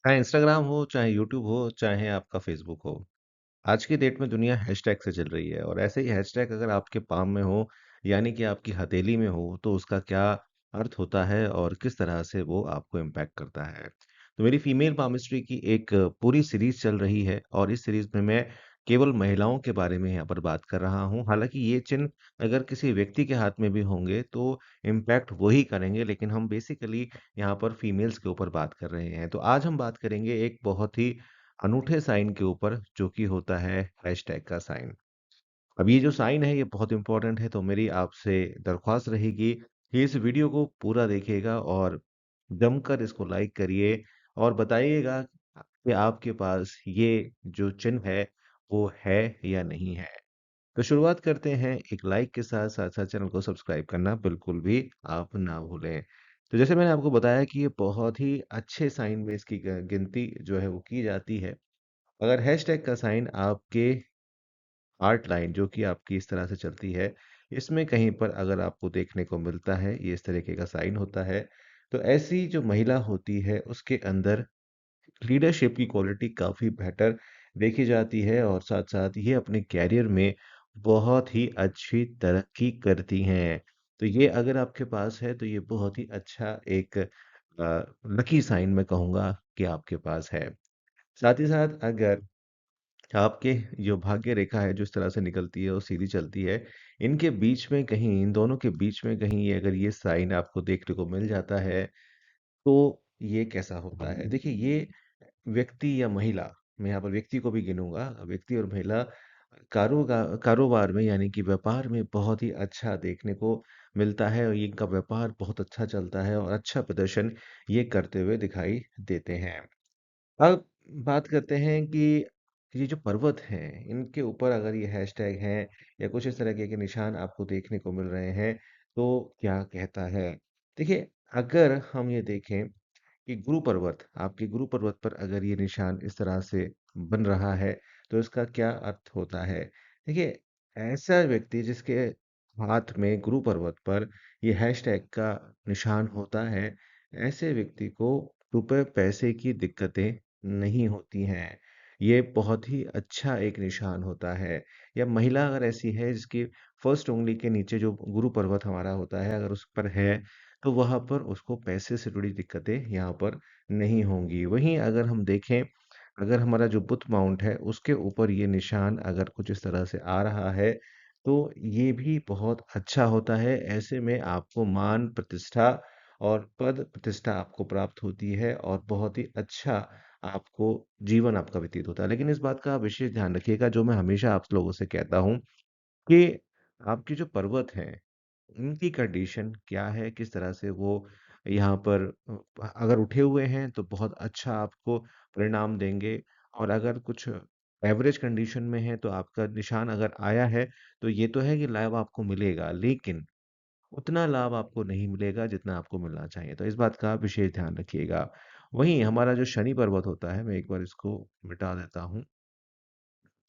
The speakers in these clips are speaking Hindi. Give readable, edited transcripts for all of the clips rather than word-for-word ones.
चाहे इंस्टाग्राम हो, चाहे यूट्यूब हो, चाहे आपका फ़ेसबुक हो। आज की डेट में दुनिया हैशटैग से चल रही है और ऐसे ही हैशटैग अगर आपके पाम में हो, यानी कि आपकी हथेली में हो, तो उसका क्या अर्थ होता है और किस तरह से वो आपको इम्पैक्ट करता है। तो मेरी फीमेल पामिस्ट्री की एक पूरी सीरीज़ चल रही है और इस सीरीज़ में मैं केवल महिलाओं के बारे में यहाँ पर बात कर रहा हूँ। हालाँकि ये चिन्ह अगर किसी व्यक्ति के हाथ में भी होंगे, तो इम्पैक्ट वही करेंगे, लेकिन हम बेसिकली यहाँ पर फीमेल्स के ऊपर बात कर रहे हैं। तो आज हम बात करेंगे एक बहुत ही अनूठे साइन के ऊपर जो कि होता है हैशटैग का साइन। अब ये जो साइन है ये बहुत इम्पोर्टेंट है तो मेरी आपसे दरख्वास्त रहेगी कि इस वीडियो को पूरा देखिएगा और जमकर इसको लाइक करिए और बताइएगा कि आपके पास ये जो चिन्ह है वो है या नहीं है। तो शुरुआत करते हैं एक लाइक के साथ, साथ-साथ चैनल को सब्सक्राइब करना बिल्कुल भी आप ना भूलें। तो जैसे मैंने आपको बताया कि ये बहुत ही अच्छे साइन में इसकी गिनती जो है वो की जाती है। अगर हैशटैग का साइन आपके हार्ट लाइन जो कि आपकी इस तरह से चलती है, इसमें कहीं पर अगर आपको देखने को मिलता है, ये इस तरीके का साइन होता है, तो ऐसी जो महिला होती है उसके अंदर लीडरशिप की क्वालिटी काफ़ी बेहतर देखी जाती है और साथ-साथ ये अपने करियर में बहुत ही अच्छी तरक्की करती हैं। तो ये अगर आपके पास है तो ये बहुत ही अच्छा एक लकी साइन मैं कहूँगा कि आपके पास है। साथ ही साथ अगर आपके जो भाग्य रेखा है, जो इस तरह से निकलती है और सीधी चलती है, इनके बीच में कहीं इन दोनों के बीच में कहीं ये अगर ये साइन आपको देखने को मिल जाता है, तो ये कैसा होता है? देखिए, ये व्यक्ति या महिला, मैं यहाँ पर व्यक्ति को भी गिनूँगा, व्यक्ति और महिला कारोबार में यानी कि व्यापार में बहुत ही अच्छा देखने को मिलता है और इनका व्यापार बहुत अच्छा चलता है और अच्छा प्रदर्शन ये करते हुए दिखाई देते हैं। अब बात करते हैं कि ये जो पर्वत हैं, इनके ऊपर अगर ये हैशटैग हैं या कुछ इस तरीके के निशान आपको देखने को मिल रहे हैं, तो क्या कहता है? देखिए, अगर हम ये देखें कि गुरु पर्वत, आपके गुरु पर्वत पर अगर ये निशान इस तरह से बन रहा है, तो इसका क्या अर्थ होता है? देखिए, ऐसा व्यक्ति जिसके हाथ में गुरु पर्वत पर ये हैशटैग का निशान होता है, ऐसे व्यक्ति को रुपए पैसे की दिक्कतें नहीं होती हैं। ये बहुत ही अच्छा एक निशान होता है। या महिला अगर ऐसी है जिसकी फर्स्ट उँगली के नीचे जो गुरु पर्वत हमारा होता है, अगर उस पर है तो वहाँ पर उसको पैसे से जुड़ी दिक्कतें यहाँ पर नहीं होंगी। वहीं अगर हम देखें, अगर हमारा जो बुत माउंट है, उसके ऊपर ये निशान अगर कुछ इस तरह से आ रहा है, तो ये भी बहुत अच्छा होता है। ऐसे में आपको मान, प्रतिष्ठा और पद प्रतिष्ठा आपको प्राप्त होती है और बहुत ही अच्छा आपको जीवन आपका व्यतीत होता है। लेकिन इस बात का आप विशेष ध्यान रखिएगा, जो मैं हमेशा आप लोगों से कहता हूँ कि आपके जो पर्वत हैं उनकी कंडीशन क्या है? किस तरह से वो यहाँ पर अगर उठे हुए हैं तो बहुत अच्छा आपको परिणाम देंगे और अगर कुछ एवरेज कंडीशन में है तो आपका निशान अगर आया है तो ये तो है कि लाभ आपको मिलेगा, लेकिन उतना लाभ आपको नहीं मिलेगा जितना आपको मिलना चाहिए। तो इस बात का आप विशेष ध्यान रखिएगा। वहीं हमारा जो शनि पर्वत होता है, मैं एक बार इसको मिटा देता हूँ।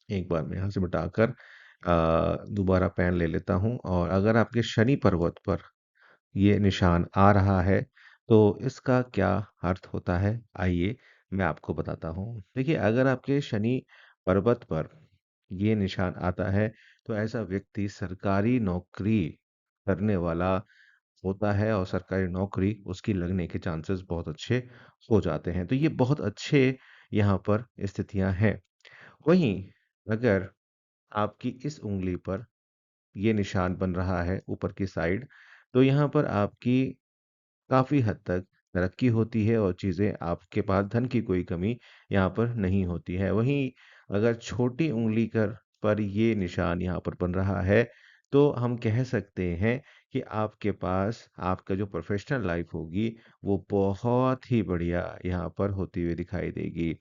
एक बार मैं यहाँ से मिटाकर दोबारा पेन ले लेता हूँ और अगर आपके शनि पर्वत पर ये निशान आ रहा है, तो इसका क्या अर्थ होता है? आइए, मैं आपको बताता हूँ। देखिए, अगर आपके शनि पर्वत पर ये निशान आता है, तो ऐसा व्यक्ति सरकारी नौकरी करने वाला होता है और सरकारी नौकरी उसकी लगने के चांसेस बहुत अच्छे हो जाते हैं। तो ये बहुत अच्छे यहाँ पर स्थितियाँ हैं। वहीं अगर आपकी इस उँगली पर ये निशान बन रहा है ऊपर की साइड, तो यहाँ पर आपकी काफ़ी हद तक तरक्की होती है और चीज़ें आपके पास धन की कोई कमी यहाँ पर नहीं होती है। वहीं अगर छोटी उँगली कर पर ये निशान यहाँ पर बन रहा है, तो हम कह सकते हैं कि आपके पास आपका जो प्रोफ़ेशनल लाइफ़ होगी, वो बहुत ही बढ़िया यहाँ पर होती हुई दिखाई देगी।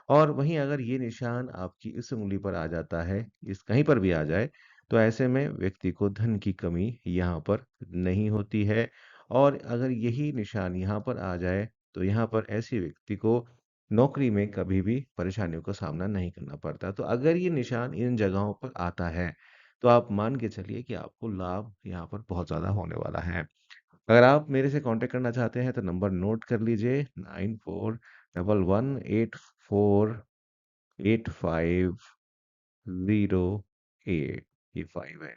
और वहीं अगर ये निशान आपकी इस उँगली पर आ जाता है, इस कहीं पर भी आ जाए, तो ऐसे में व्यक्ति को धन की कमी यहाँ पर नहीं होती है और अगर यही निशान यहाँ पर आ जाए, तो यहाँ पर ऐसे व्यक्ति को नौकरी में कभी भी परेशानियों का सामना नहीं करना पड़ता। तो अगर ये निशान इन जगहों पर आता है, तो आप मान के चलिए कि आपको लाभ यहाँ पर बहुत ज़्यादा होने वाला है। अगर आप मेरे से कॉन्टैक्ट करना चाहते हैं, तो नंबर नोट कर लीजिए 11848508, ये 5 है।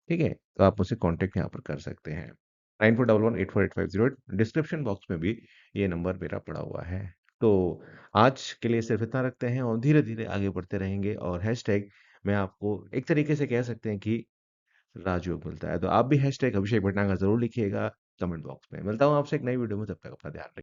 ठीक है, तो आप मुझसे कांटेक्ट यहाँ पर कर सकते हैं। 9411848508, डिस्क्रिप्शन बॉक्स में भी ये नंबर मेरा पड़ा हुआ है। तो आज के लिए सिर्फ इतना रखते हैं और धीरे धीरे आगे बढ़ते रहेंगे, और हैशटैग मैं आपको एक तरीके से कह सकते हैं कि राजयोग मिलता है। तो आप भी हैशटैग अभिषेक भटनागर जरूर लिखिएगा कमेंट बॉक्स में। मिलता हूँ आपसे एक नई वीडियो में, तब तक अपना ध्यान रखिए।